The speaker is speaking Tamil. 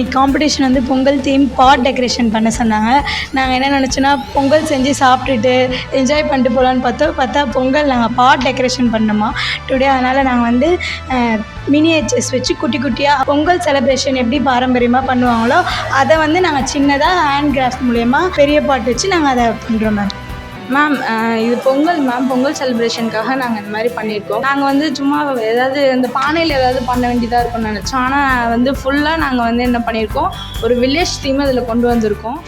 இன்றைக்கி காம்படிஷன் வந்து பொங்கல் தீம் பாட் டெக்கரேஷன் பண்ண சொன்னாங்க. நாங்கள் என்ன நினச்சோன்னா பொங்கல் செஞ்சு சாப்பிட்டுட்டு என்ஜாய் பண்ணிட்டு போகலான்னு பார்த்தா பொங்கல் நாங்கள் பாட் டெக்கரேஷன் பண்ணோமா டுடே. அதனால் நாங்கள் வந்து மினியேச்சர்ஸ் வச்சு குட்டி குட்டியாக பொங்கல் செலிப்ரேஷன் எப்படி பாரம்பரியமாக பண்ணுவாங்களோ அதை வந்து நாங்கள் சின்னதாக ஹேண்ட் கிராஃப்ட் மூலயமா பெரிய பாட் வச்சு நாங்கள் அதை பண்ணுறோம் மேம். மேம் இது பொங்கல் செலிப்ரேஷனுக்காக நாங்கள் இந்த மாதிரி பண்ணியிருக்கோம். நாங்கள் வந்து சும்மா ஏதாவது இந்த பானையில் ஏதாவது பண்ண வேண்டியதாக இருக்கும்னு நினச்சோம். ஆனால் வந்து ஃபுல்லாக நாங்கள் வந்து என்ன பண்ணியிருக்கோம், ஒரு வில்லேஜ் தீம் அதில் கொண்டு வந்திருக்கோம்.